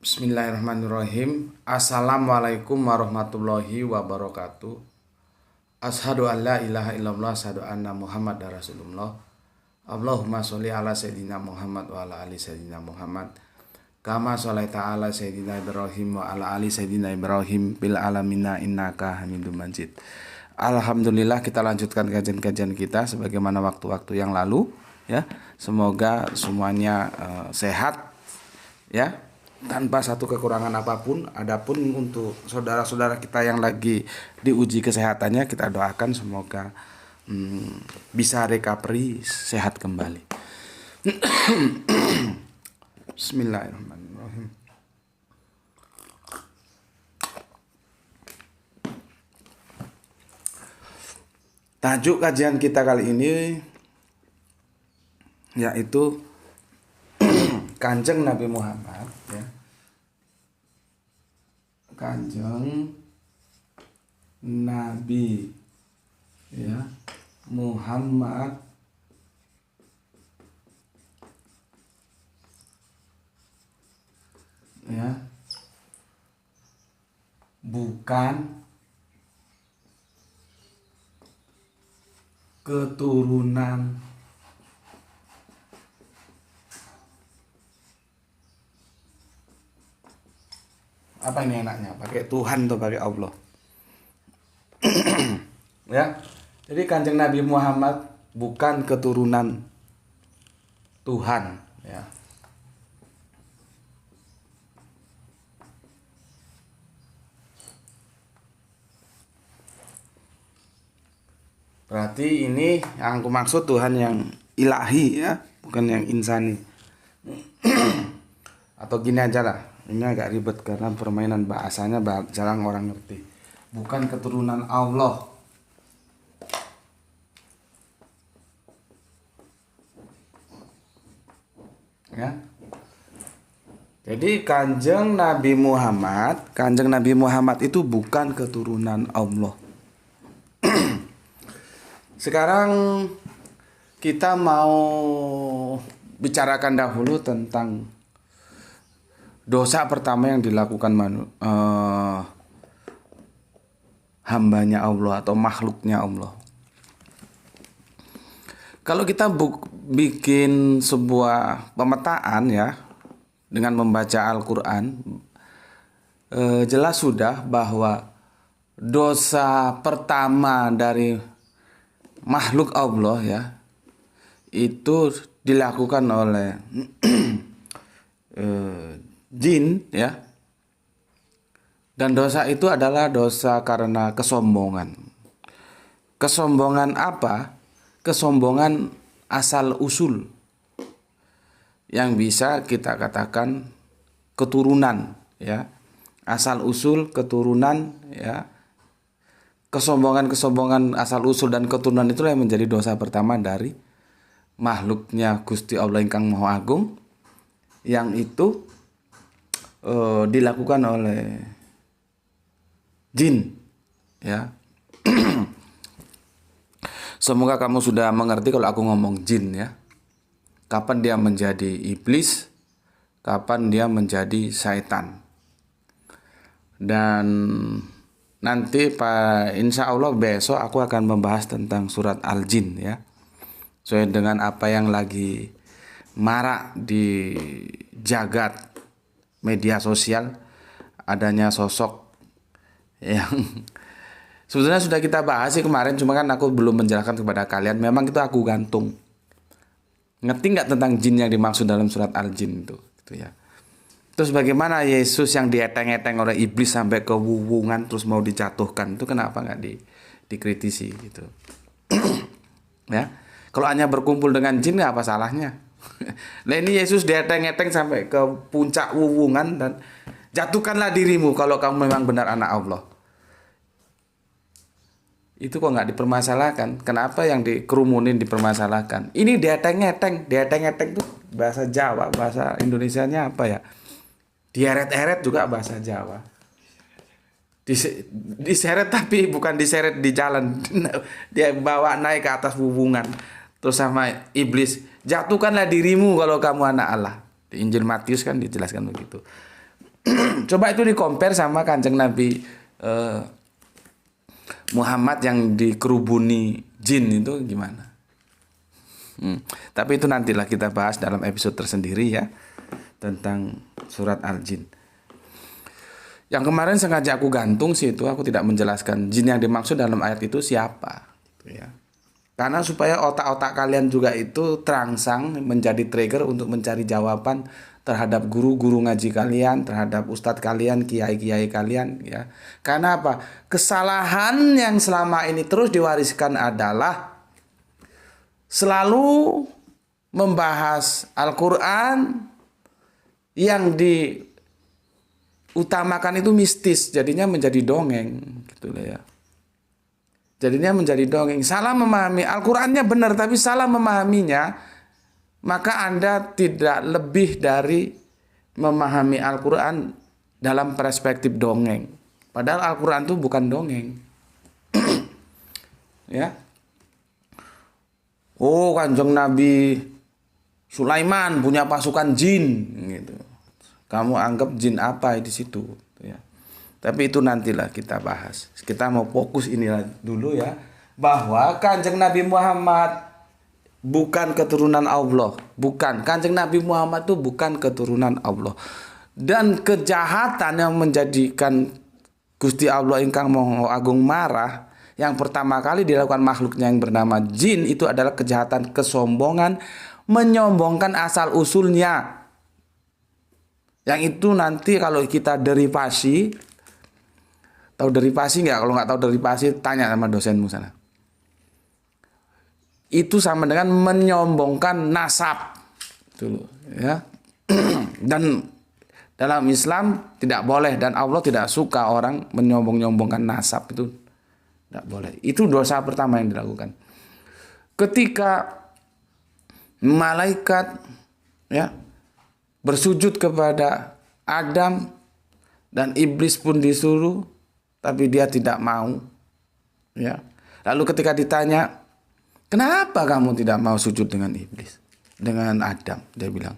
Bismillahirrahmanirrahim. Assalamualaikum warahmatullahi wabarakatuh. Ashadu an la ilaha illallah, ashadu anna Muhammad Rasulullah. Allahumma sholli ala sayyidina Muhammad wa ala ali sayyidina Muhammad. Kama sholaita ala sayyidina Ibrahim wa ala ali sayyidina Ibrahim bil alamina innaka Hamidum Majid. Alhamdulillah, kita lanjutkan kajian-kajian kita sebagaimana waktu-waktu yang lalu ya. Semoga semuanya sehat ya, tanpa satu kekurangan apapun. Adapun untuk saudara-saudara kita yang lagi diuji kesehatannya, kita doakan semoga bisa recovery, sehat kembali. Bismillahirrahmanirrahim. Tajuk kajian kita kali ini yaitu Kanjeng Nabi Muhammad ya. Kanjeng Nabi ya Muhammad ya, bukan keturunan apa ini enaknya, pakai Tuhan atau pakai Allah? Ya. Jadi Kanjeng Nabi Muhammad bukan keturunan Tuhan ya. Berarti ini yang aku maksud Tuhan yang ilahi ya, bukan yang insani. Atau gini aja lah, ini agak ribet karena permainan bahasanya jarang orang ngerti. Bukan keturunan Allah. Ya. Jadi Kanjeng Nabi Muhammad itu bukan keturunan Allah. Sekarang kita mau bicarakan dahulu tentang dosa pertama yang dilakukan hambanya Allah atau makhluknya Allah. Kalau kita bikin sebuah pemetaan ya dengan membaca Al-Quran, jelas sudah bahwa dosa pertama dari makhluk Allah ya itu dilakukan oleh jin ya, dan dosa itu adalah dosa karena kesombongan. Kesombongan apa? Kesombongan asal usul yang bisa kita katakan keturunan ya, asal usul keturunan ya. Kesombongan asal usul dan keturunan itulah yang menjadi dosa pertama dari makhluknya Gusti Allah ingkang Maha Agung, yang itu dilakukan oleh jin ya. Semoga kamu sudah mengerti kalau aku ngomong jin ya. Kapan dia menjadi iblis, kapan dia menjadi syaitan. Dan nanti insya Allah besok aku akan membahas tentang surat Al-Jin ya, sesuai dengan apa yang lagi marak di jagat media sosial, adanya sosok yang sebetulnya sudah kita bahas sih kemarin, cuma kan aku belum menjelaskan kepada kalian. Memang itu aku gantung. Ngerti nggak tentang jin yang dimaksud dalam surat Al-Jin itu gitu ya. Terus bagaimana Yesus yang dieteng-eteng oleh iblis sampai ke wuwungan terus mau dijatuhkan, itu kenapa nggak dikritisi gitu? Ya, kalau hanya berkumpul dengan jin nggak apa salahnya? Nah ini Yesus dieteng-eteng sampai ke puncak wuwungan dan jatuhkanlah dirimu kalau kamu memang benar anak Allah. Itu kok nggak dipermasalahkan? Kenapa yang dikerumunin dipermasalahkan? Ini dieteng-eteng tuh bahasa Jawa, bahasa Indonesianya apa ya? Dieret-eret juga bahasa Jawa. Diseret tapi bukan diseret di jalan. Dia bawa naik ke atas wuwungan. Terus sama iblis, jatuhkanlah dirimu kalau kamu anak Allah. Di Injil Matius kan dijelaskan begitu. Coba itu di-compare sama Kanjeng Nabi Muhammad yang dikerubuni jin itu gimana? Tapi itu nantilah kita bahas dalam episode tersendiri ya, tentang surat Al-Jin. Yang kemarin sengaja aku gantung sih itu, aku tidak menjelaskan jin yang dimaksud dalam ayat itu siapa, gitu ya. Karena supaya otak-otak kalian juga itu terangsang menjadi trigger untuk mencari jawaban terhadap guru-guru ngaji kalian, terhadap ustadz kalian, kiai-kiai kalian, ya. Karena apa? Kesalahan yang selama ini terus diwariskan adalah selalu membahas Al-Quran yang diutamakan itu mistis, jadinya menjadi dongeng, gitu ya. Jadinya menjadi dongeng, salah memahami Al-Qurannya benar tapi salah memahaminya, maka Anda tidak lebih dari memahami Al-Quran dalam perspektif dongeng. Padahal Al-Quran itu bukan dongeng. Ya. Oh, Kanjeng Nabi Sulaiman punya pasukan jin gitu. Kamu anggap jin apa di situ, ya. Tapi itu nantilah kita bahas. Kita mau fokus inilah dulu ya, bahwa Kanjeng Nabi Muhammad bukan keturunan Allah, bukan. Kanjeng Nabi Muhammad itu bukan keturunan Allah. Dan kejahatan yang menjadikan Gusti Allah ingkang Maha Agung marah, yang pertama kali dilakukan makhluknya yang bernama jin itu adalah kejahatan kesombongan, menyombongkan asal usulnya. Yang itu nanti kalau kita derivasi, tahu derivasi nggak? Kalau nggak tahu derivasi, tanya sama dosenmu sana. Itu sama dengan menyombongkan nasab, dulu, ya. Dan dalam Islam tidak boleh, dan Allah tidak suka orang menyombong-nyombongkan nasab, itu tidak boleh. Itu dosa pertama yang dilakukan. Ketika malaikat, ya, bersujud kepada Adam dan iblis pun disuruh, tapi dia tidak mau, ya. Lalu ketika ditanya, kenapa kamu tidak mau sujud dengan iblis, dengan Adam? Dia bilang,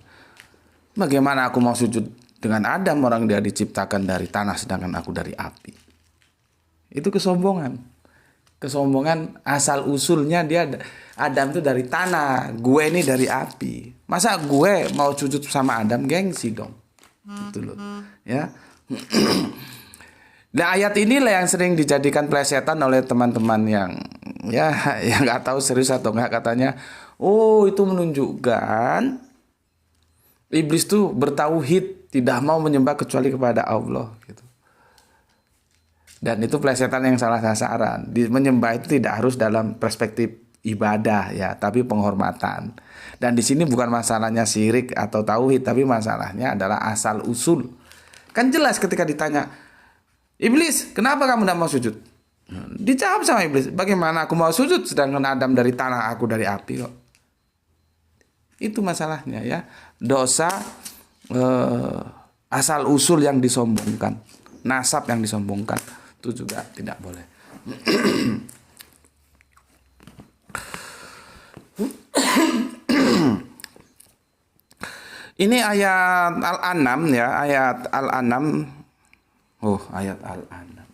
bagaimana aku mau sujud dengan Adam, orang dia diciptakan dari tanah sedangkan aku dari api. Itu kesombongan. Kesombongan asal usulnya, dia Adam itu dari tanah, gue ini dari api. Masa gue mau sujud sama Adam? Gengsi dong. Gitu loh, ya. Nah, ayat inilah yang sering dijadikan plesetan oleh teman-teman yang nggak tahu serius atau nggak, katanya, oh itu menunjukkan iblis tuh bertauhid, tidak mau menyembah kecuali kepada Allah, gitu. Dan itu plesetan yang salah sasaran. Menyembah itu tidak harus dalam perspektif ibadah, ya, tapi penghormatan. Dan di sini bukan masalahnya syirik atau tauhid, tapi masalahnya adalah asal usul. Kan jelas ketika ditanya, iblis, kenapa kamu tidak mau sujud? Dijawab sama iblis, bagaimana aku mau sujud sedangkan Adam dari tanah, aku dari api kok. Itu masalahnya, ya. Dosa asal usul yang disombongkan, nasab yang disombongkan, itu juga tidak boleh. Ini ayat Al-An'am, ya, ayat Al-An'am. Oh, ayat Al-An'am.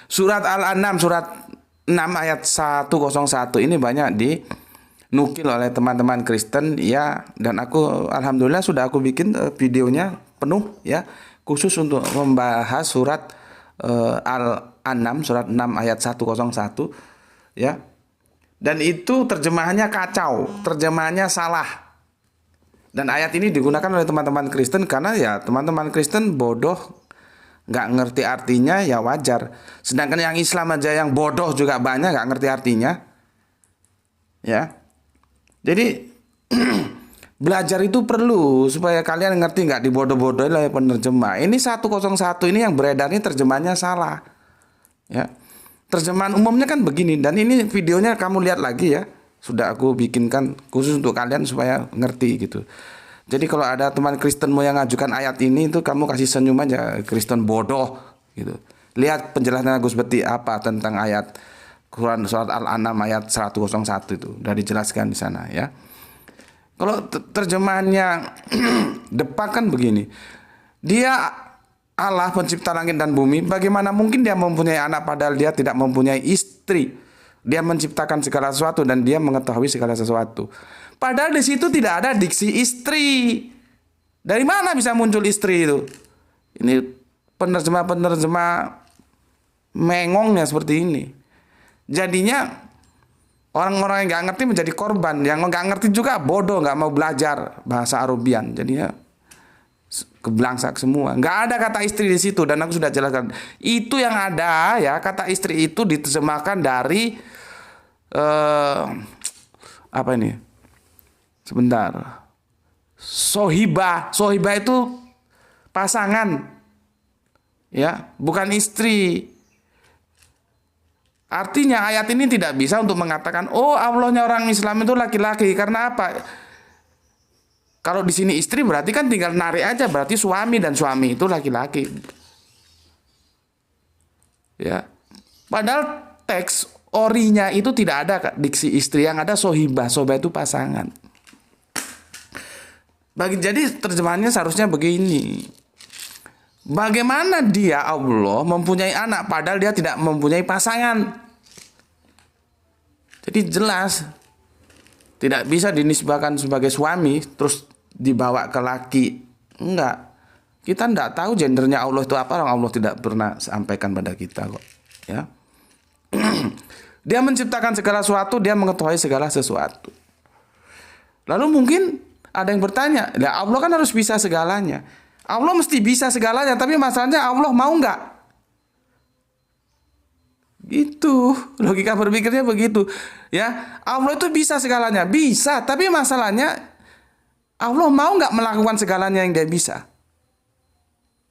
Surat Al-An'am, surat 6 ayat 101 ini banyak dinukil oleh teman-teman Kristen, ya, dan aku alhamdulillah sudah aku bikin videonya penuh, ya, khusus untuk membahas surat Al-An'am, surat 6 ayat 101, ya. Dan itu terjemahannya kacau, terjemahannya salah. Dan ayat ini digunakan oleh teman-teman Kristen karena ya teman-teman Kristen bodoh, nggak ngerti artinya, ya wajar. Sedangkan yang Islam aja yang bodoh juga banyak nggak ngerti artinya, ya. Jadi belajar itu perlu supaya kalian ngerti, nggak dibodoh-bodohin oleh penerjemah. Ini 101 ini yang beredar ini terjemahannya salah, ya. Terjemahan umumnya kan begini, dan ini videonya kamu lihat lagi, ya. Sudah aku bikinkan khusus untuk kalian supaya ngerti, gitu. Jadi kalau ada teman Kristenmu yang ngajukan ayat ini, itu kamu kasih senyum aja, Kristen bodoh, gitu. Lihat penjelasan Gus Beti apa tentang ayat Quran surat Al-An'am ayat 101 itu, udah dijelaskan di sana, ya. Kalau terjemahannya depak kan begini, Dia Allah pencipta langit dan bumi. Bagaimana mungkin dia mempunyai anak padahal dia tidak mempunyai istri? Dia menciptakan segala sesuatu dan dia mengetahui segala sesuatu. Padahal di situ tidak ada diksi istri. Dari mana bisa muncul istri itu? Ini penerjemah-penerjemah mengongnya seperti ini. Jadinya orang-orang yang nggak ngerti menjadi korban. Yang nggak ngerti juga bodoh, nggak mau belajar bahasa Arabian. Jadinya keblangsak semua. Nggak ada kata istri di situ dan aku sudah jelaskan. Itu yang ada ya, kata istri itu diterjemahkan dari apa ini? Sebentar. Sohibah. Sohibah itu pasangan. Ya, bukan istri. Artinya ayat ini tidak bisa untuk mengatakan, oh Allahnya orang Islam itu laki-laki. Karena apa? Kalau di sini istri berarti kan tinggal narik aja, berarti suami dan suami itu laki-laki. Ya. Padahal teks orinya itu tidak ada diksi istri, yang ada sohibah. Sohibah itu pasangan. Jadi terjemahannya seharusnya begini. Bagaimana dia Allah mempunyai anak padahal dia tidak mempunyai pasangan? Jadi jelas tidak bisa dinisbahkan sebagai suami terus dibawa ke laki. Enggak. Kita enggak tahu gendernya Allah itu apa, Allah tidak pernah sampaikan pada kita kok, ya. Dia menciptakan segala sesuatu, dia mengetahui segala sesuatu. Lalu mungkin ada yang bertanya, "Lah Allah kan harus bisa segalanya." Allah mesti bisa segalanya, tapi masalahnya Allah mau nggak? Itu logika berpikirnya begitu, ya. Allah itu bisa segalanya, bisa, tapi masalahnya Allah mau nggak melakukan segalanya yang dia bisa?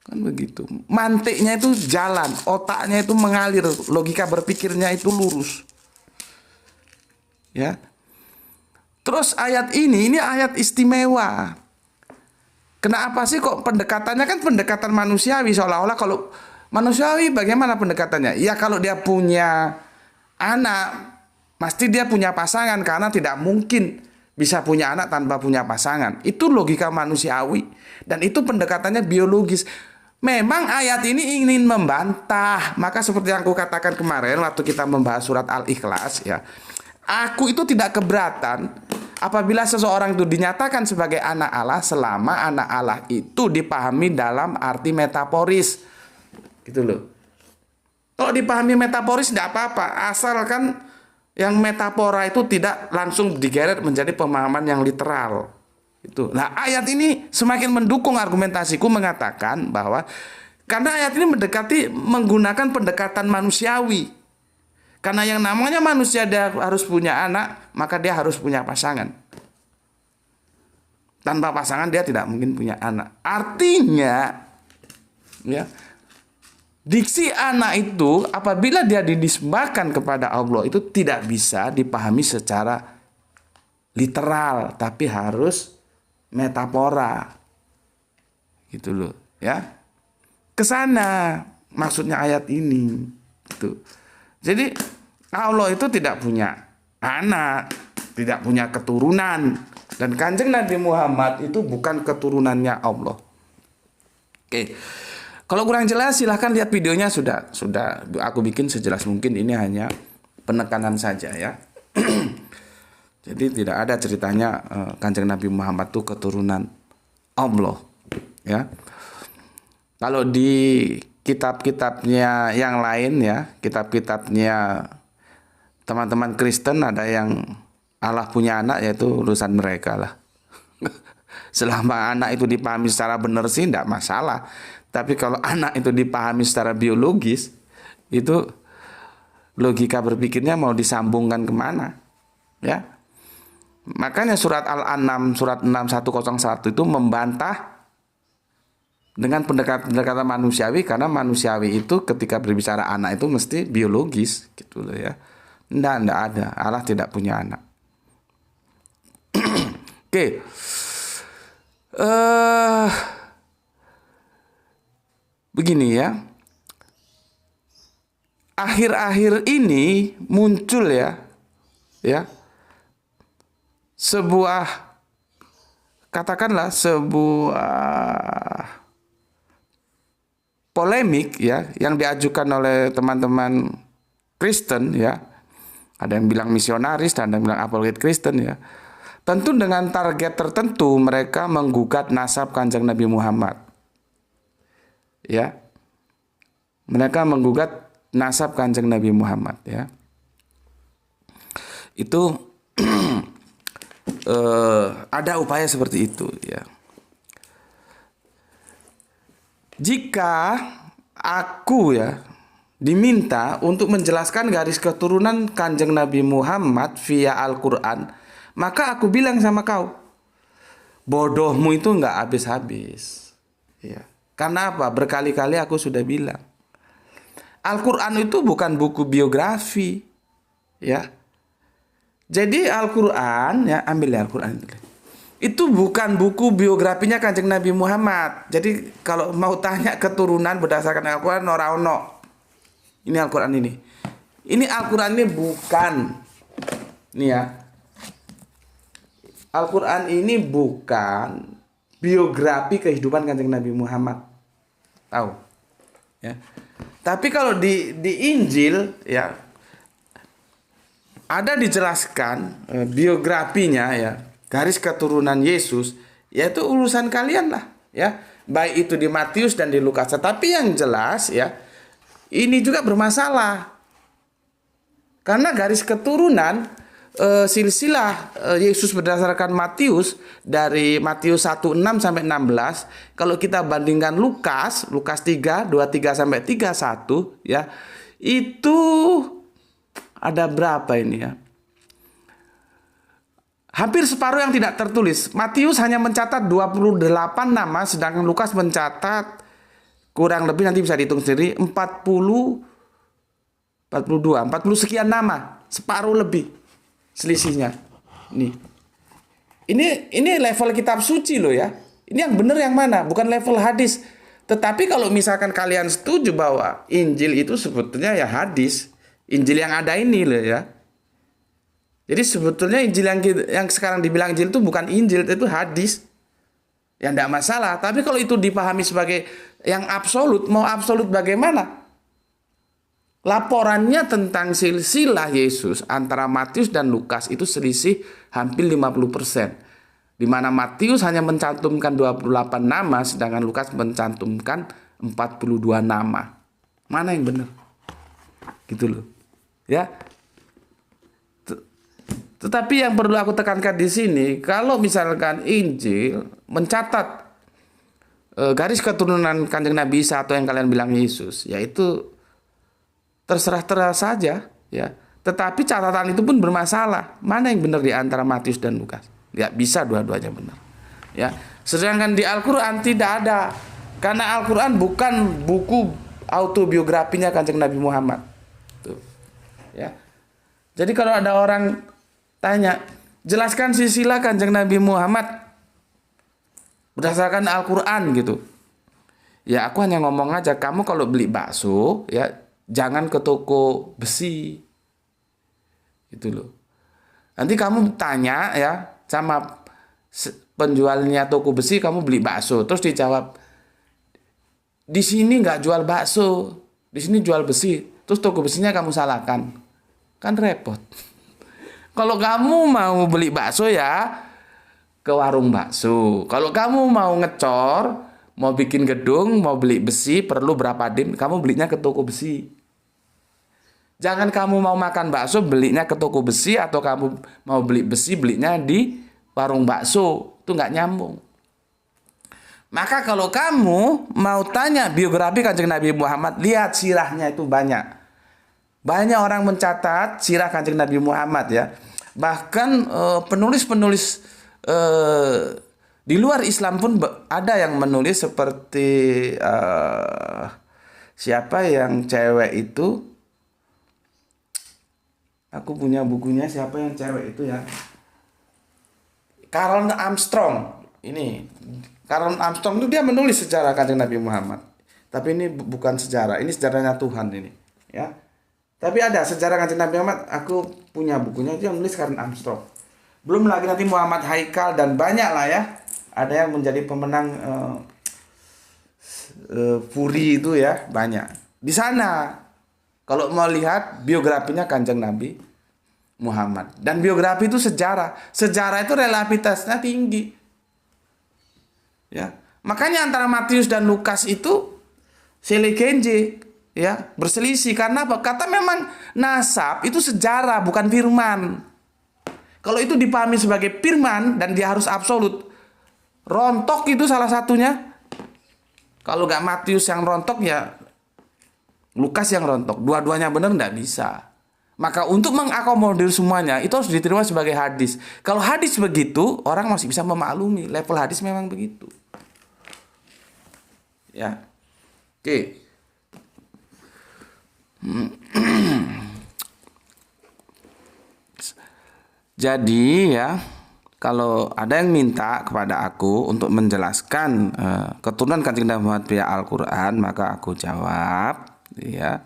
Kan begitu. Mantiknya itu jalan, otaknya itu mengalir, logika berpikirnya itu lurus, ya. Terus ayat ini ayat istimewa. Kenapa sih kok pendekatannya kan pendekatan manusiawi, seolah-olah kalau manusiawi bagaimana pendekatannya? Ya kalau dia punya anak, pasti dia punya pasangan karena tidak mungkin bisa punya anak tanpa punya pasangan. Itu logika manusiawi dan itu pendekatannya biologis. Memang ayat ini ingin membantah, maka seperti yang aku katakan kemarin waktu kita membahas surat Al-Ikhlas, ya. Aku itu tidak keberatan apabila seseorang itu dinyatakan sebagai anak Allah selama anak Allah itu dipahami dalam arti metaforis. Gitu loh. Kalau dipahami metaforis tidak apa-apa, asalkan yang metafora itu tidak langsung digeret menjadi pemahaman yang literal. Itu. Nah, ayat ini semakin mendukung argumentasiku mengatakan bahwa karena ayat ini menggunakan pendekatan manusiawi. Karena yang namanya manusia dia harus punya anak, maka dia harus punya pasangan. Tanpa pasangan dia tidak mungkin punya anak. Artinya, ya, diksi anak itu apabila dia dinisbahkan kepada Allah itu tidak bisa dipahami secara literal, tapi harus metafora. Gitu loh, ya. Kesana maksudnya ayat ini. Gitu. Jadi Allah itu tidak punya anak, tidak punya keturunan, dan Kanjeng Nabi Muhammad itu bukan keturunannya Allah. Oke, kalau kurang jelas silahkan lihat videonya, sudah aku bikin sejelas mungkin, ini hanya penekanan saja ya. Jadi tidak ada ceritanya Kanjeng Nabi Muhammad itu keturunan Allah, ya. Kalau di kitab-kitabnya yang lain ya, kitab-kitabnya teman-teman Kristen ada yang Allah punya anak, yaitu urusan mereka lah. Selama anak itu dipahami secara benar sih tidak masalah. Tapi kalau anak itu dipahami secara biologis, itu logika berpikirnya mau disambungkan kemana? Ya. Makanya surat Al-An'am surat 6101 itu membantah dengan pendekatan manusiawi, karena manusiawi itu ketika berbicara anak itu mesti biologis gitu loh ya. Enggak ada. Allah tidak punya anak. Oke. Begini ya. Akhir-akhir ini muncul ya. Sebuah, katakanlah sebuah polemik ya yang diajukan oleh teman-teman Kristen ya. Ada yang bilang misionaris dan ada yang bilang apologet Kristen ya. Tentu dengan target tertentu mereka menggugat nasab Kanjeng Nabi Muhammad. Ya. Mereka menggugat nasab Kanjeng Nabi Muhammad ya. Itu ada upaya seperti itu ya. Jika aku ya diminta untuk menjelaskan garis keturunan Kanjeng Nabi Muhammad via Al-Quran, maka aku bilang sama kau, bodohmu itu nggak habis-habis. Ya. Karena apa? Berkali-kali aku sudah bilang, Al-Quran itu bukan buku biografi, ya. Jadi Al-Quran, ya ambil ya Al-Quran itu bukan buku biografinya Kanjeng Nabi Muhammad. Jadi kalau mau tanya keturunan berdasarkan Al-Quran, ora ono. Ini Al-Quran ini. Ini Al-Quran ini bukan. Ini ya. Al-Quran ini bukan biografi kehidupan Kanjeng Nabi Muhammad. Tahu? Ya. Tapi kalau di Injil ya ada dijelaskan biografinya ya, garis keturunan Yesus, yaitu urusan kalian lah ya. Baik itu di Matius dan di Lukas. Tapi yang jelas ya, ini juga bermasalah. Karena garis keturunan silsilah Yesus berdasarkan Matius dari Matius 1:6 sampai 16, kalau kita bandingkan Lukas 3 23 sampai 31 ya, itu ada berapa ini ya? Hampir separuh yang tidak tertulis. Matius hanya mencatat 28 nama, sedangkan Lukas mencatat kurang lebih, nanti bisa dihitung sendiri, 40 sekian nama, separuh lebih selisihnya. Ini level kitab suci loh ya. Ini yang benar yang mana? Bukan level hadis. Tetapi kalau misalkan kalian setuju bahwa Injil itu sebetulnya ya hadis, Injil yang ada ini loh ya. Jadi sebetulnya Injil yang sekarang dibilang Injil itu bukan Injil, itu hadis. Ya tidak masalah. Tapi kalau itu dipahami sebagai yang absolut, mau absolut bagaimana? Laporannya tentang silsilah Yesus antara Matius dan Lukas itu selisih hampir 50%. Di mana Matius hanya mencantumkan 28 nama, sedangkan Lukas mencantumkan 42 nama. Mana yang benar? Gitu loh. Ya. Tetapi yang perlu aku tekankan di sini, kalau misalkan Injil mencatat garis keturunan Kanjeng Nabi Isa atau yang kalian bilang Yesus, yaitu terserah saja, ya. Tetapi catatan itu pun bermasalah. Mana yang benar di antara Matius dan Lukas? Nggak bisa dua-duanya benar. Ya. Sedangkan di Al-Quran tidak ada, karena Al-Quran bukan buku autobiografinya Kanjeng Nabi Muhammad. Tuh. Ya. Jadi kalau ada orang tanya, jelaskan silsilah Kanjeng Nabi Muhammad berdasarkan Al-Quran gitu. Ya aku hanya ngomong aja, kamu kalau beli bakso ya jangan ke toko besi. Gitu loh. Nanti kamu tanya ya sama penjualnya toko besi, kamu beli bakso, terus dijawab, di sini nggak jual bakso, di sini jual besi. Terus toko besinya kamu salahkan. Kan repot. Kalau kamu mau beli bakso ya ke warung bakso. Kalau kamu mau ngecor, mau bikin gedung, mau beli besi, perlu berapa dim, kamu belinya ke toko besi. Jangan kamu mau makan bakso belinya ke toko besi, atau kamu mau beli besi belinya di warung bakso. Itu nggak nyambung. Maka kalau kamu mau tanya biografi Kanjeng Nabi Muhammad, lihat sirahnya itu banyak. Banyak orang mencatat sirah Kanjeng Nabi Muhammad ya. Bahkan penulis-penulis di luar Islam pun ada yang menulis, seperti siapa yang cewek itu, aku punya bukunya, siapa yang cewek itu ya, Karen Armstrong. Ini Karen Armstrong itu dia menulis sejarah Kanjeng Nabi Muhammad. Tapi ini bukan sejarah, ini sejarahnya Tuhan ini ya. Tapi ada sejarah Kanjeng Nabi Muhammad, aku punya bukunya, dia menulis Karen Armstrong. Belum lagi nanti Muhammad Haikal dan banyak lah ya. Ada yang menjadi pemenang Puri itu ya banyak. Di sana kalau mau lihat biografinya Kanjeng Nabi Muhammad. Dan biografi itu sejarah. Sejarah itu relativitasnya tinggi. Ya. Makanya antara Matius dan Lukas itu selegenje, ya, berselisih karena apa? Kata memang nasab itu sejarah bukan firman. Kalau itu dipahami sebagai firman dan dia harus absolut. Rontok itu salah satunya. Kalau nggak Matius yang rontok ya Lukas yang rontok. Dua-duanya benar nggak bisa. Maka untuk mengakomodir semuanya itu harus diterima sebagai hadis. Kalau hadis begitu, orang masih bisa memaklumi. Level hadis memang begitu. Ya. Oke. Jadi ya, kalau ada yang minta kepada aku untuk menjelaskan keturunan Kanjeng Nabi Muhammad via Al-Quran, maka aku jawab, ya.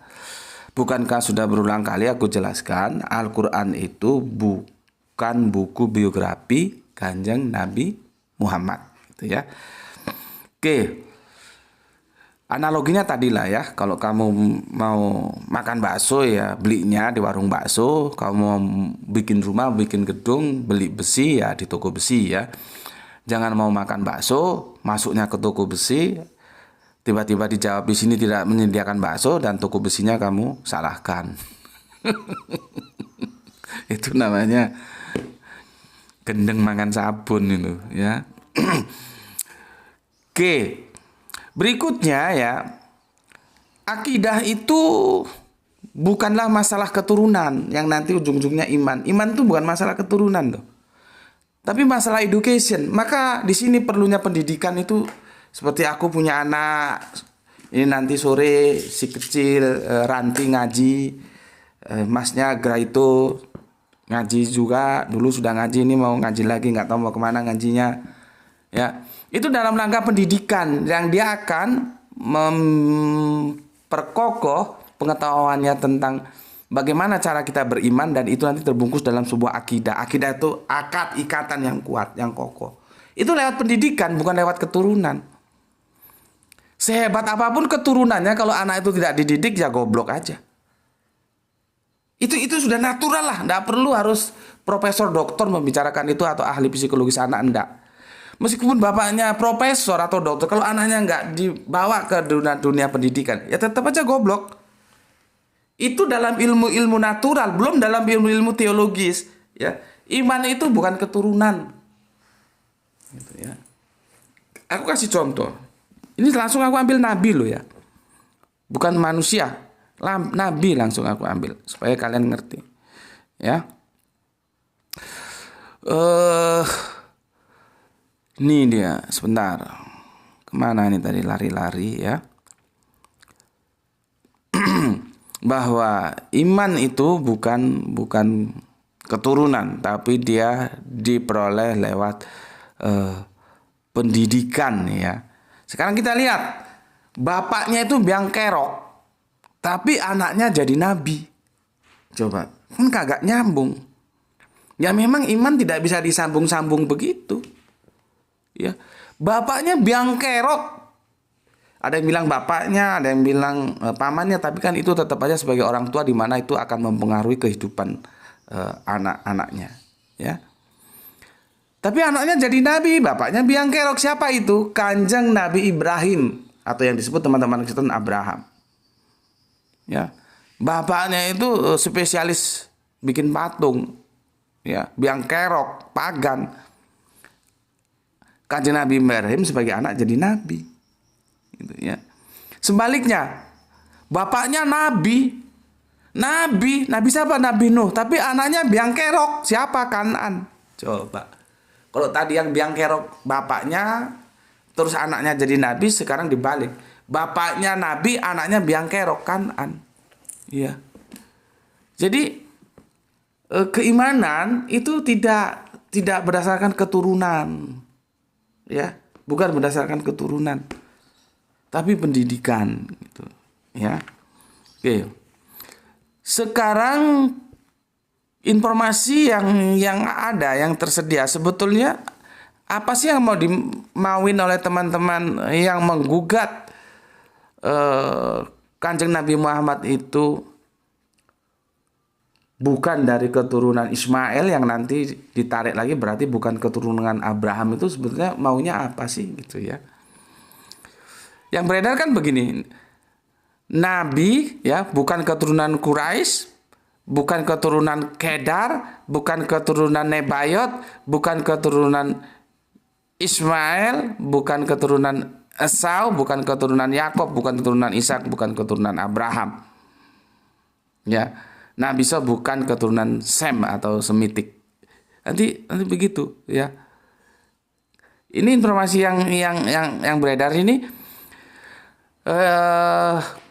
Bukankah sudah berulang kali aku jelaskan, Al-Quran itu bukan buku biografi Kanjeng Nabi Muhammad, gitu ya. Oke, analoginya tadi lah ya, kalau kamu mau makan bakso ya belinya di warung bakso, kamu mau bikin rumah, bikin gedung, beli besi ya di toko besi ya. Jangan mau makan bakso, masuknya ke toko besi, tiba-tiba dijawab di sini tidak menyediakan bakso dan toko besinya kamu salahkan. Itu namanya gendeng makan sabun itu ya. Oke. Berikutnya ya, akidah itu bukanlah masalah keturunan yang nanti ujung-ujungnya iman. Iman itu bukan masalah keturunan loh. Tapi masalah education. Maka di sini perlunya pendidikan itu. Seperti aku punya anak, ini nanti sore si kecil Ranti ngaji, masnya Graito ngaji juga, dulu sudah ngaji, ini mau ngaji lagi, nggak tahu mau kemana ngajinya, ya. Itu dalam rangka pendidikan yang dia akan memperkokoh pengetahuannya tentang bagaimana cara kita beriman dan itu nanti terbungkus dalam sebuah akidah. Akidah itu akad, ikatan yang kuat, yang kokoh. Itu lewat pendidikan, bukan lewat keturunan. Sehebat apapun keturunannya, kalau anak itu tidak dididik ya goblok aja. Itu sudah natural lah, tidak perlu harus profesor doktor membicarakan itu atau ahli psikologis anak, enggak. Meskipun bapaknya profesor atau dokter, kalau anaknya nggak dibawa ke dunia pendidikan, ya tetap aja goblok. Itu dalam ilmu-ilmu natural, belum dalam ilmu-ilmu teologis. Ya, iman itu bukan keturunan. Gitu ya. Aku kasih contoh. Ini langsung aku ambil nabi loh ya. Bukan manusia. Nabi langsung aku ambil. Supaya kalian ngerti. Ya. Ini dia. Sebentar. Kemana ini tadi lari-lari ya. Bahwa iman itu bukan keturunan. Tapi dia diperoleh lewat pendidikan ya. Sekarang kita lihat, bapaknya itu biang kerok, tapi anaknya jadi nabi. Coba, kan kagak nyambung. Ya memang iman tidak bisa disambung-sambung begitu. Ya, bapaknya biang kerok. Ada yang bilang bapaknya, ada yang bilang pamannya, tapi kan itu tetap aja sebagai orang tua di mana itu akan mempengaruhi kehidupan anak-anaknya. Ya. Tapi anaknya jadi nabi, bapaknya biang kerok. Siapa itu? Kanjeng Nabi Ibrahim atau yang disebut teman-teman Kristen Abraham. Ya. Bapaknya itu spesialis bikin patung. Ya, biang kerok, pagan. Kanjeng Nabi Ibrahim sebagai anak jadi nabi. Gitu ya. Sebaliknya, bapaknya nabi. Nabi siapa? Nabi Nuh, tapi anaknya biang kerok. Siapa? Kanan. Coba. Kalau tadi yang biang kerok bapaknya, terus anaknya jadi nabi, sekarang dibalik. Bapaknya nabi, anaknya biang kerok, Kanan. Iya. Jadi keimanan itu tidak berdasarkan keturunan. Ya, bukan berdasarkan keturunan. Tapi pendidikan gitu, ya. Oke. Sekarang informasi yang ada, yang tersedia, sebetulnya apa sih yang mau dimauin oleh teman-teman yang menggugat Kanjeng Nabi Muhammad itu bukan dari keturunan Ismail yang nanti ditarik lagi berarti bukan keturunan Abraham, itu sebetulnya maunya apa sih gitu ya. Yang beredar kan begini, Nabi ya bukan keturunan Quraisy, bukan keturunan Kedar, bukan keturunan Nebayot, bukan keturunan Ismail, bukan keturunan Esau, bukan keturunan Yakob, bukan keturunan Ishak, bukan keturunan Abraham. Ya. Nabi Isa bukan keturunan Sem atau Semitik. Nanti begitu ya. Ini informasi yang beredar ini,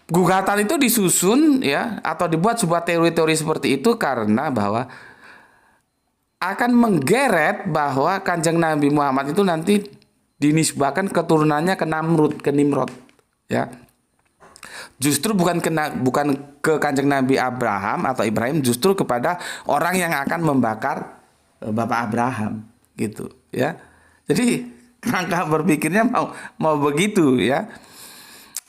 gugatan itu disusun ya atau dibuat sebuah teori-teori seperti itu karena bahwa akan menggeret bahwa Kanjeng Nabi Muhammad itu nanti dinisbahkan keturunannya ke Nimrod ya. Justru bukan ke Kanjeng Nabi Abraham atau Ibrahim, justru kepada orang yang akan membakar Bapak Abraham gitu ya. Jadi angka berpikirnya mau begitu ya.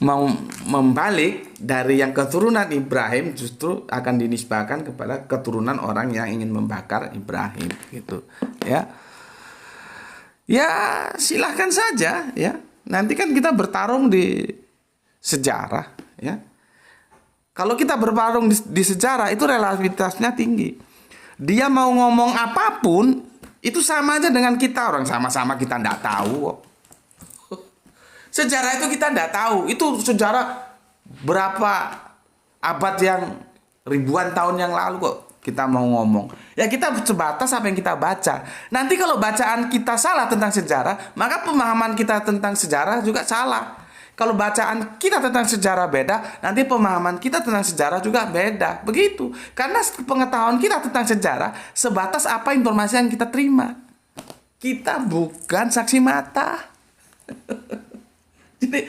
Mau membalik dari yang keturunan Ibrahim justru akan dinisbahkan kepada keturunan orang yang ingin membakar Ibrahim gitu ya. Ya silahkan saja ya. Nanti kan kita bertarung di sejarah ya. Kalau kita bertarung di sejarah itu relativitasnya tinggi. Dia mau ngomong apapun itu sama aja dengan kita, orang sama-sama kita nggak tahu kok. Sejarah itu kita nggak tahu. Itu sejarah berapa abad yang ribuan tahun yang lalu kok kita mau ngomong. Ya kita sebatas apa yang kita baca. Nanti kalau bacaan kita salah tentang sejarah, maka pemahaman kita tentang sejarah juga salah. Kalau bacaan kita tentang sejarah beda, nanti pemahaman kita tentang sejarah juga beda. Begitu. Karena pengetahuan kita tentang sejarah sebatas apa informasi yang kita terima. Kita bukan saksi mata. Jadi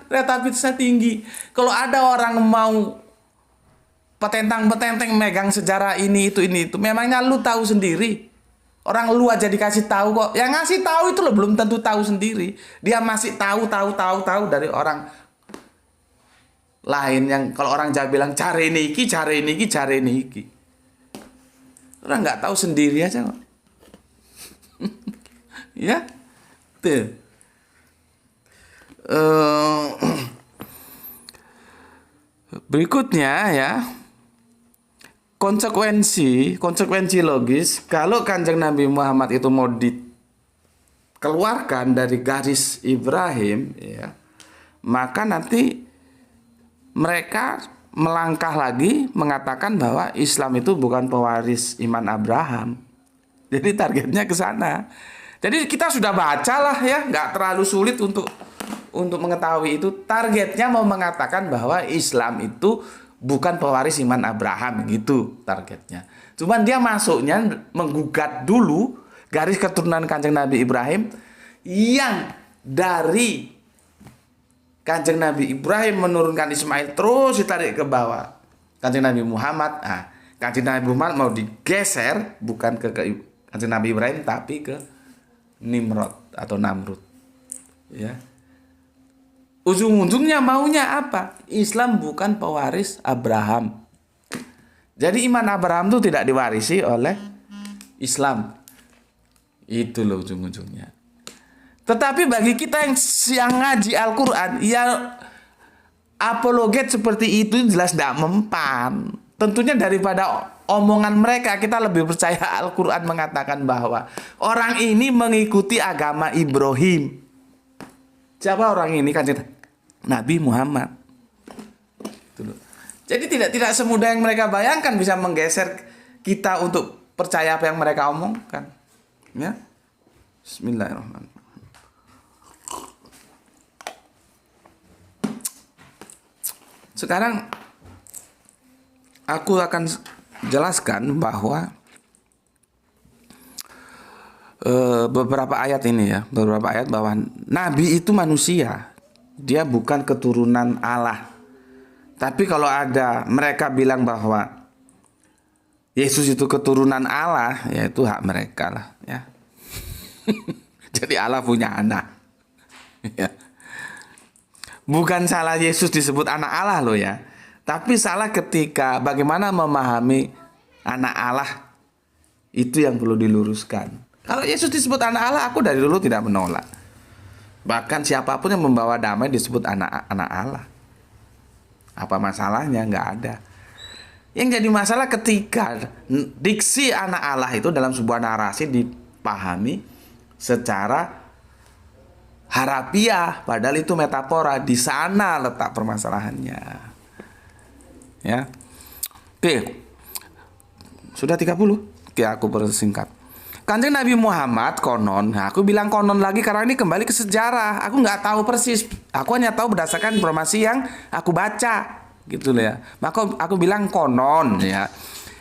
relativitasnya tinggi. Kalau ada orang mau petentang-petenteng megang sejarah ini itu, memangnya lu tahu sendiri. Orang lu aja dikasih tahu kok. Yang ngasih tahu itu lo belum tentu tahu sendiri. Dia masih tahu dari orang lain yang kalau orang Jawa bilang cari niki. Orang nggak tahu sendiri aja kok. Ya, tuh. Berikutnya ya. Konsekuensi logis kalau Kanjeng Nabi Muhammad itu mau dikeluarkan dari garis Ibrahim ya, maka nanti mereka melangkah lagi mengatakan bahwa Islam itu bukan pewaris iman Abraham. Jadi targetnya ke sana. Jadi kita sudah baca lah ya, nggak terlalu sulit untuk mengetahui itu. Targetnya mau mengatakan bahwa Islam itu bukan pewaris iman Abraham, gitu targetnya. Cuman dia masuknya menggugat dulu garis keturunan Kanjeng Nabi Ibrahim yang dari Kanjeng Nabi Ibrahim menurunkan Ismail terus ditarik ke bawah Kanjeng Nabi Muhammad. Nah, Kanjeng Nabi Muhammad mau digeser bukan ke Kanjeng Nabi Ibrahim tapi ke Nimrod atau Namrud. Ya. Ujung-ujungnya maunya apa? Islam bukan pewaris Abraham. Jadi iman Abraham itu tidak diwarisi oleh Islam. Itu loh ujung-ujungnya. Tetapi bagi kita yang ngaji Al-Quran, ya apologet seperti itu jelas tidak mempan. Tentunya daripada omongan mereka, kita lebih percaya Al-Quran mengatakan bahwa orang ini mengikuti agama Ibrahim. Siapa orang ini? Kan Nabi Muhammad. Jadi tidak semudah yang mereka bayangkan bisa menggeser kita untuk percaya apa yang mereka omongkan. Ya. Bismillahirrahmanirrahim. Sekarang aku akan jelaskan bahwa beberapa ayat ini ya, beberapa ayat bahwa Nabi itu manusia. Dia bukan keturunan Allah. Tapi kalau ada mereka bilang bahwa Yesus itu keturunan Allah, ya itu hak mereka lah ya. Jadi Allah punya anak. Ya. Bukan salah Yesus disebut anak Allah loh ya. Tapi salah ketika bagaimana memahami anak Allah. Itu yang perlu diluruskan. Kalau Yesus disebut anak Allah, aku dari dulu tidak menolak. Bahkan siapapun yang membawa damai disebut anak Allah. Apa masalahnya? Nggak ada. Yang jadi masalah ketika diksi anak Allah itu dalam sebuah narasi dipahami secara harafiah, padahal itu metafora. Di sana letak permasalahannya. Ya. Oke. Sudah 30. Oke, aku persingkat. Kanjeng Nabi Muhammad konon, nah aku bilang konon lagi karena ini kembali ke sejarah. Aku nggak tahu persis. Aku hanya tahu berdasarkan informasi yang aku baca, gitu loh ya. Maka aku bilang konon ya.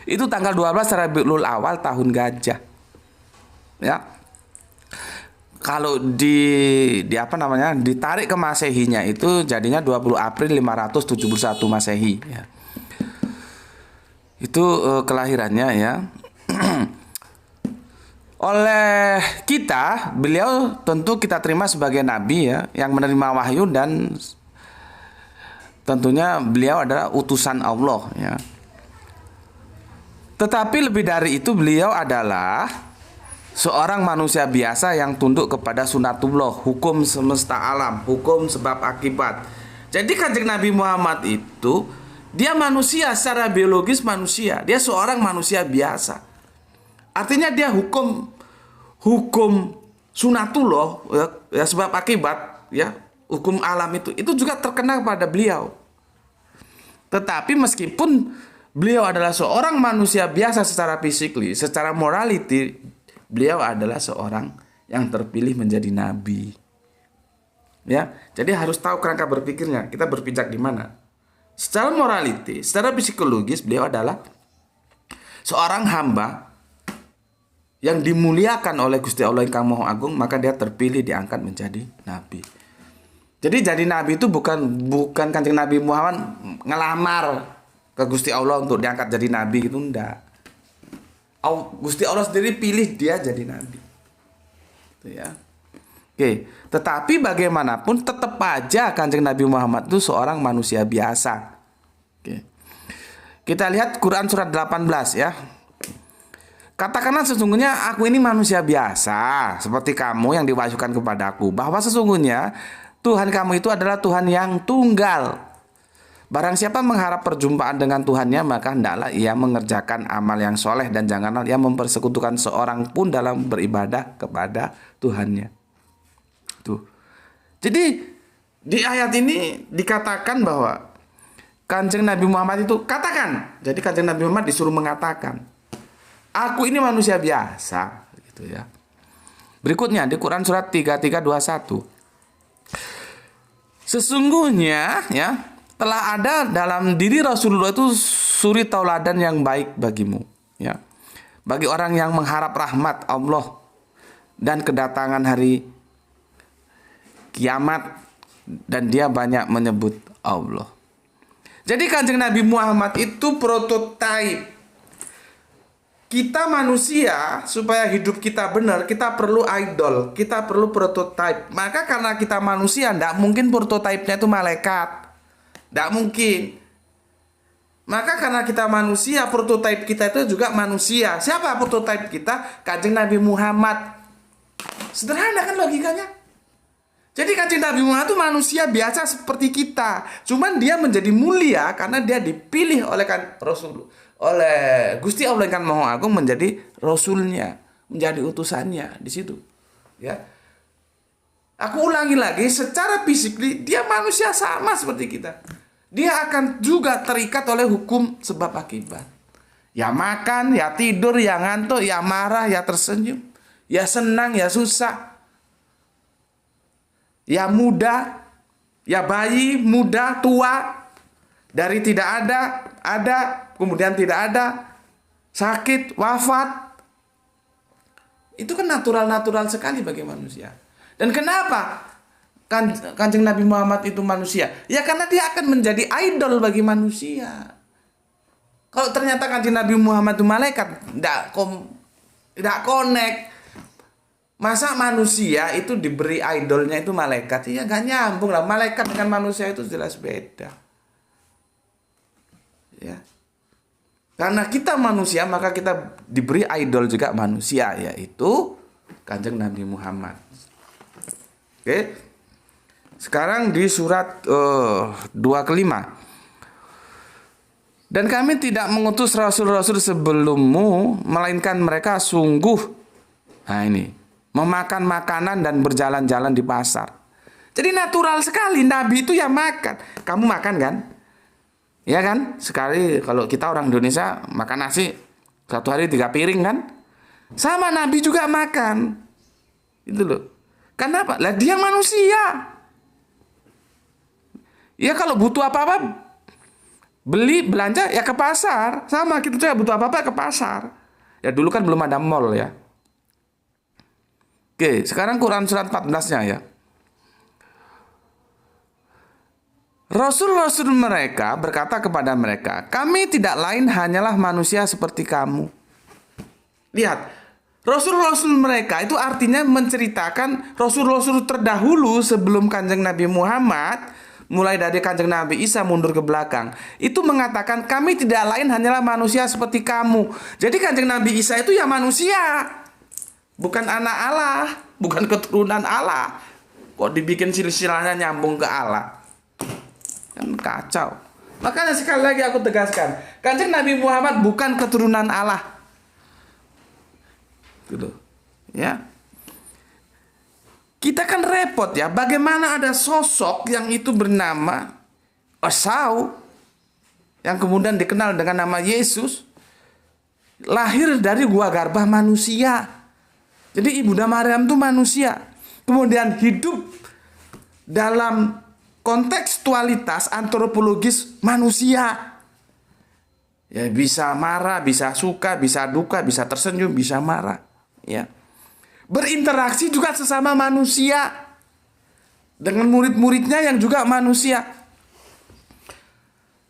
Itu tanggal 12 Rabiul Awal tahun gajah. Ya. Kalau ditarik ke Masehinya itu jadinya 20 April 571 Masehi ya. Itu kelahirannya ya. Oleh kita, beliau tentu kita terima sebagai nabi ya, yang menerima wahyu dan tentunya beliau adalah utusan Allah ya. Tetapi lebih dari itu beliau adalah seorang manusia biasa yang tunduk kepada sunatullah, hukum semesta alam, hukum sebab akibat. Jadi Kanjeng Nabi Muhammad itu dia manusia secara biologis manusia, dia seorang manusia biasa. Artinya dia hukum sunatullah ya, sebab akibat ya, hukum alam itu juga terkena pada beliau. Tetapi meskipun beliau adalah seorang manusia biasa secara fisikly, secara morality beliau adalah seorang yang terpilih menjadi nabi. Ya, jadi harus tahu kerangka berpikirnya. Kita berpijak di mana? Secara morality, secara psikologis beliau adalah seorang hamba yang dimuliakan oleh Gusti Allah Ingkang Maha Agung, maka dia terpilih diangkat menjadi nabi. Jadi jadi nabi itu bukan Kanjeng Nabi Muhammad ngelamar ke Gusti Allah untuk diangkat jadi nabi gitu, enggak. Gusti Allah sendiri pilih dia jadi nabi. Itu ya. Oke, tetapi bagaimanapun tetap aja Kanjeng Nabi Muhammad itu seorang manusia biasa. Oke. Kita lihat Quran surat 18 ya. Katakanlah sesungguhnya aku ini manusia biasa seperti kamu yang diwahyukan kepadaku, bahwa sesungguhnya Tuhan kamu itu adalah Tuhan yang tunggal. Barang siapa mengharap perjumpaan dengan Tuhannya, maka hendaklah ia mengerjakan amal yang soleh dan janganlah ia mempersekutukan seorang pun dalam beribadah kepada Tuhannya. Tuh. Jadi di ayat ini dikatakan bahwa Kanjeng Nabi Muhammad itu katakan. Jadi Kanjeng Nabi Muhammad disuruh mengatakan, aku ini manusia biasa, gitu ya. Berikutnya di Quran surat 3321. Sesungguhnya ya telah ada dalam diri Rasulullah itu suri tauladan yang baik bagimu, ya. Bagi orang yang mengharap rahmat Allah dan kedatangan hari kiamat, dan dia banyak menyebut Allah. Jadi Kanjeng Nabi Muhammad itu prototipe. Kita manusia, supaya hidup kita benar, kita perlu idol, kita perlu prototipe. Maka karena kita manusia, tidak mungkin prototipenya itu malaikat. Tidak mungkin. Maka karena kita manusia, prototipe kita itu juga manusia. Siapa prototipe kita? Kanjeng Nabi Muhammad. Sederhana kan logikanya? Jadi Kanjeng Nabi Muhammad itu manusia biasa seperti kita. Cuman dia menjadi mulia karena dia dipilih oleh oleh Gusti Allah yang Maha Agung menjadi rasulnya, menjadi utusannya di situ. Ya. Aku ulangi lagi, secara fisikly dia manusia sama seperti kita. Dia akan juga terikat oleh hukum sebab akibat. Ya makan, ya tidur, ya ngantuk, ya marah, ya tersenyum, ya senang, ya susah. Ya muda, ya bayi, muda, tua, dari tidak ada, kemudian tidak ada, sakit, wafat. Itu kan natural sekali bagi manusia. Dan kenapa Kanjeng Nabi Muhammad itu manusia? Ya karena dia akan menjadi idol bagi manusia. Kalau ternyata Kanjeng Nabi Muhammad itu malaikat, tidak connect. Masa manusia itu diberi idolnya itu malaikat? Ya nggak nyambung lah. Malaikat dengan manusia itu jelas beda. Ya. Karena kita manusia, maka kita diberi idol juga manusia, yaitu Kanjeng Nabi Muhammad. Oke. Sekarang di surat 2 ke 5. Dan kami tidak mengutus rasul-rasul sebelummu, melainkan mereka sungguh, nah ini, memakan makanan dan berjalan-jalan di pasar. Jadi natural sekali, Nabi itu yang makan. Kamu makan kan? Ya kan? Sekali kalau kita orang Indonesia makan nasi, satu hari 3 piring kan? Sama Nabi juga makan. Itu loh. Kenapa? Lah dia manusia. Ya kalau butuh apa-apa, beli, belanja ya ke pasar. Sama kita juga butuh apa-apa ke pasar. Ya dulu kan belum ada mall ya. Oke, sekarang Quran surat 14-nya ya. Rasul-rasul mereka berkata kepada mereka, kami tidak lain hanyalah manusia seperti kamu. Lihat, rasul-rasul mereka itu artinya menceritakan rasul-rasul terdahulu sebelum Kanjeng Nabi Muhammad, mulai dari Kanjeng Nabi Isa mundur ke belakang, itu mengatakan kami tidak lain hanyalah manusia seperti kamu. Jadi Kanjeng Nabi Isa itu ya manusia, bukan anak Allah, bukan keturunan Allah. Kok dibikin silsilahnya nyambung ke Allah? Kan kacau. Makanya sekali lagi aku tegaskan, Kanjeng Nabi Muhammad bukan keturunan Allah. Gitu. Ya. Kita kan repot ya, bagaimana ada sosok yang itu bernama Esau, yang kemudian dikenal dengan nama Yesus, lahir dari gua garbah manusia. Jadi Ibunda Maryam itu manusia, kemudian hidup dalam kontekstualitas antropologis manusia. Ya bisa marah, bisa suka, bisa duka, bisa tersenyum, bisa marah. Ya. Berinteraksi juga sesama manusia dengan murid-muridnya yang juga manusia.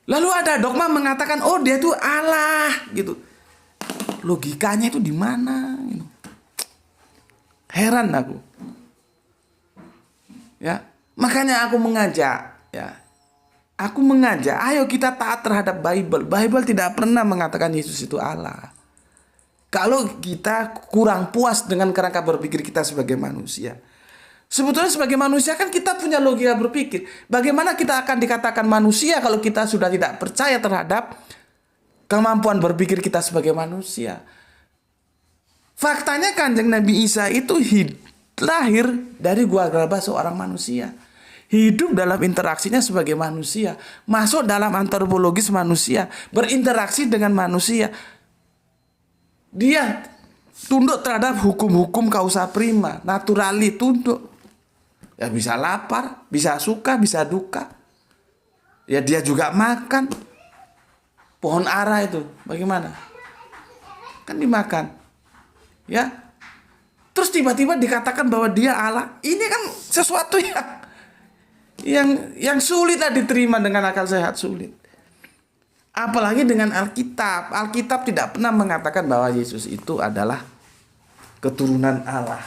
Lalu ada dogma mengatakan, oh dia itu Allah, gitu. Logikanya itu di mana? Gitu. Heran aku. Ya, makanya aku mengajak, ya. Aku mengajak, ayo kita taat terhadap Bible. Bible tidak pernah mengatakan Yesus itu Allah. Kalau kita kurang puas dengan kerangka berpikir kita sebagai manusia. Sebetulnya sebagai manusia kan kita punya logika berpikir. Bagaimana kita akan dikatakan manusia kalau kita sudah tidak percaya terhadap kemampuan berpikir kita sebagai manusia. Faktanya Kanjeng Nabi Isa itu lahir dari gua garbah seorang manusia. Hidup dalam interaksinya sebagai manusia. Masuk dalam antropologis manusia. Berinteraksi dengan manusia. Dia tunduk terhadap hukum-hukum causa prima, naturali tunduk. Ya bisa lapar, bisa suka, bisa duka. Ya dia juga makan. Pohon ara itu bagaimana? Kan dimakan. Ya. Terus tiba-tiba dikatakan bahwa dia Allah. Ini kan sesuatu yang sulit diterima dengan akal sehat, sulit. Apalagi dengan Alkitab. Alkitab tidak pernah mengatakan bahwa Yesus itu adalah keturunan Allah.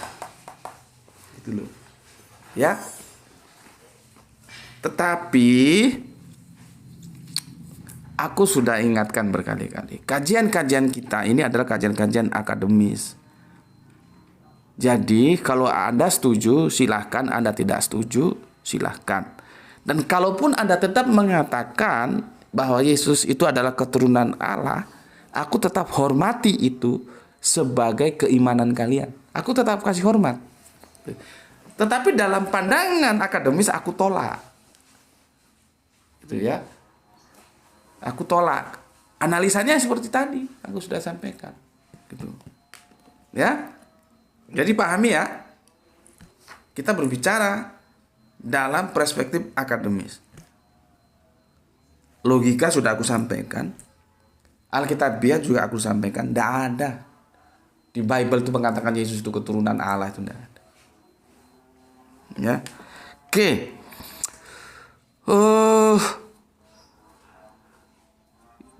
Gitu loh. Ya. Tetapi aku sudah ingatkan berkali-kali. Kajian-kajian kita ini adalah kajian-kajian akademis. Jadi kalau Anda setuju silahkan, Anda tidak setuju silahkan. Dan kalaupun Anda tetap mengatakan bahwa Yesus itu adalah keturunan Allah, aku tetap hormati itu sebagai keimanan kalian. Aku tetap kasih hormat. Tetapi dalam pandangan akademis aku tolak. Gitu ya. Aku tolak. Analisanya seperti tadi aku sudah sampaikan. Gitu. Ya. Jadi pahami ya. Kita berbicara dalam perspektif akademis. Logika sudah aku sampaikan. Alkitabiah juga aku sampaikan. Tidak ada. Di Bible itu mengatakan Yesus itu keturunan Allah, itu tidak ada. Ya. Oke.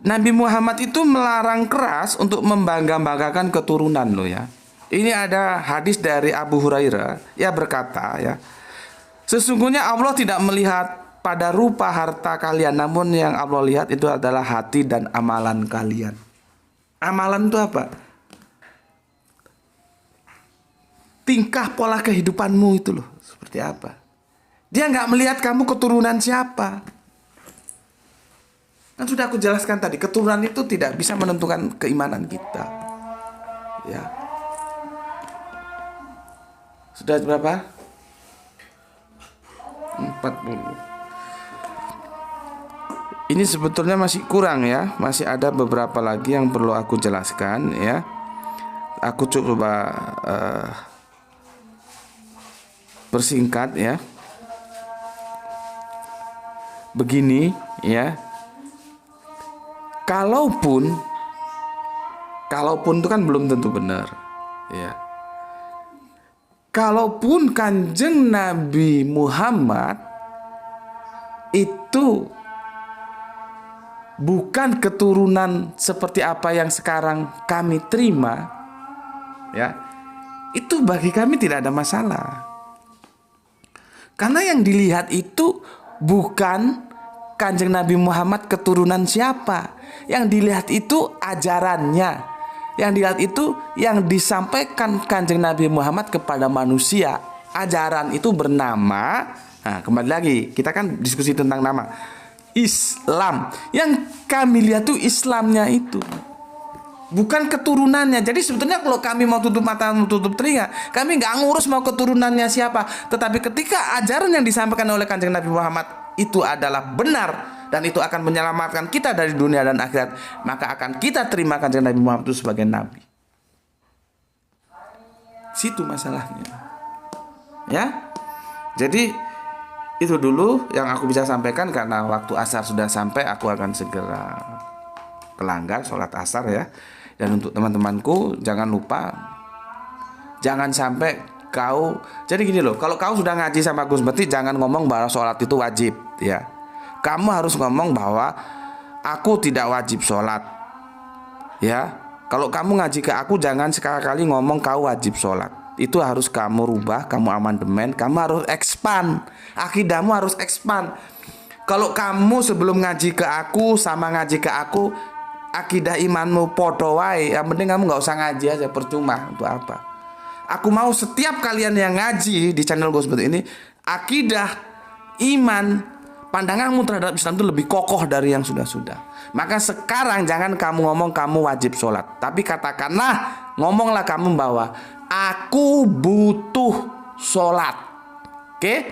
Nabi Muhammad itu melarang keras untuk membangga-banggakan keturunan loh ya. Ini ada hadis dari Abu Hurairah, ia berkata ya, sesungguhnya Allah tidak melihat pada rupa harta kalian, namun yang Allah lihat itu adalah hati dan amalan kalian. Amalan itu apa? Tingkah pola kehidupanmu itu loh, seperti apa? Dia nggak melihat kamu keturunan siapa. Kan sudah aku jelaskan tadi, keturunan itu tidak bisa menentukan keimanan kita. Ya. Sudah berapa? 40. Ini sebetulnya masih kurang ya, masih ada beberapa lagi yang perlu aku jelaskan ya. Aku coba persingkat ya. Begini ya. Kalaupun itu kan belum tentu benar ya. Kalaupun Kanjeng Nabi Muhammad itu bukan keturunan seperti apa yang sekarang kami terima ya, itu bagi kami tidak ada masalah. Karena yang dilihat itu bukan Kanjeng Nabi Muhammad keturunan siapa. Yang dilihat itu ajarannya. Yang dilihat itu yang disampaikan Kanjeng Nabi Muhammad kepada manusia. Ajaran itu bernama, nah kembali lagi, kita kan diskusi tentang nama, Islam. Yang kami lihat tuh Islamnya itu, bukan keturunannya. Jadi sebetulnya kalau kami mau tutup mata, mau tutup telinga, kami nggak ngurus mau keturunannya siapa. Tetapi ketika ajaran yang disampaikan oleh Kanjeng Nabi Muhammad itu adalah benar dan itu akan menyelamatkan kita dari dunia dan akhirat, maka akan kita terima Kanjeng Nabi Muhammad itu sebagai nabi. Situ masalahnya. Ya. Jadi itu dulu yang aku bisa sampaikan, karena waktu asar sudah sampai, aku akan segera ke langgar sholat asar ya. Dan untuk teman-temanku, jangan lupa, jangan sampai kau, jadi gini loh, kalau kau sudah ngaji sama Gus Bekti, jangan ngomong bahwa sholat itu wajib ya. Kamu harus ngomong bahwa aku tidak wajib sholat ya. Kalau kamu ngaji ke aku, jangan sekali-kali ngomong kau wajib sholat. Itu harus kamu rubah, kamu amandemen, kamu harus expand, akidahmu harus expand. Kalau kamu sebelum ngaji ke aku sama ngaji ke aku, akidah imanmu podo wae, yang penting kamu nggak usah ngaji aja, percuma. Untuk apa? Aku mau setiap kalian yang ngaji di channel Gus Bekti ini, akidah, iman, pandanganmu terhadap Islam itu lebih kokoh dari yang sudah-sudah. Maka sekarang jangan kamu ngomong kamu wajib sholat, tapi katakanlah, ngomonglah kamu bahwa aku butuh sholat. Oke?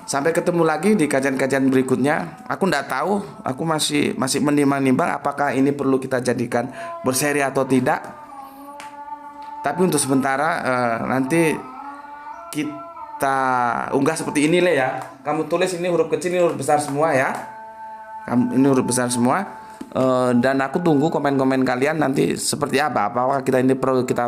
Sampai ketemu lagi di kajian-kajian berikutnya. Aku tidak tahu, aku masih menimbang-nimbang apakah ini perlu kita jadikan berseri atau tidak. Tapi untuk sementara nanti kita unggah seperti ini Le ya. Kamu tulis ini huruf kecil, ini huruf besar semua ya. Ini huruf besar semua. Dan aku tunggu komen-komen kalian nanti seperti apa. Apakah kita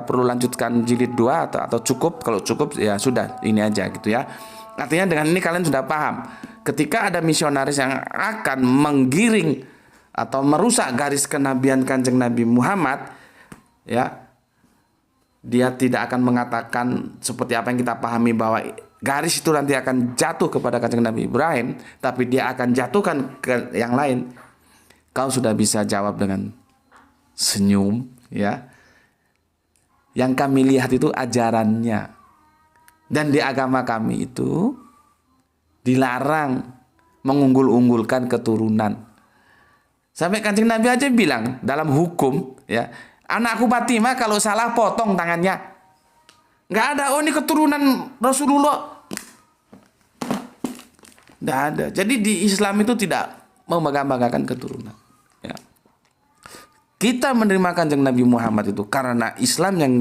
perlu lanjutkan jilid 2 atau cukup? Kalau cukup ya sudah, ini aja gitu ya. Artinya dengan ini kalian sudah paham. Ketika ada misionaris yang akan menggiring atau merusak garis kenabian Kanjeng Nabi Muhammad ya, dia tidak akan mengatakan seperti apa yang kita pahami bahwa garis itu nanti akan jatuh kepada Kanjeng Nabi Ibrahim, tapi dia akan jatuhkan ke yang lain. Kau sudah bisa jawab dengan senyum ya. Yang kami lihat itu ajarannya. Dan di agama kami itu dilarang mengunggul-unggulkan keturunan. Sampai Kanjeng Nabi aja bilang dalam hukum ya, anakku Fatimah kalau salah potong tangannya. Nggak ada, oh ini keturunan Rasulullah. Nggak ada. Jadi di Islam itu tidak membanggakan keturunan. Ya. Kita menerima Kanjeng Nabi Muhammad itu karena Islam yang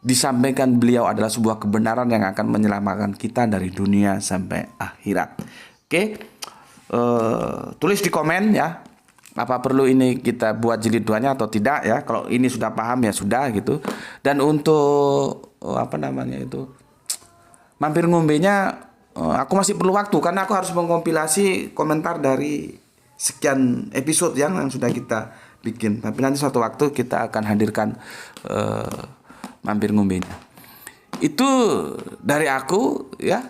disampaikan beliau adalah sebuah kebenaran yang akan menyelamatkan kita dari dunia sampai akhirat. Oke, tulis di komen ya, apa perlu ini kita buat jilid 2-nya atau tidak ya. Kalau ini sudah paham ya sudah gitu. Dan untuk mampir ngombenya, aku masih perlu waktu karena aku harus mengkompilasi komentar dari sekian episode yang sudah kita bikin. Tapi nanti suatu waktu kita akan hadirkan mampir ngombenya. Itu dari aku ya.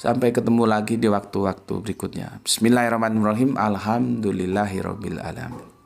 Sampai ketemu lagi di waktu-waktu berikutnya. Bismillahirrahmanirrahim. Alhamdulillahirabbil alamin.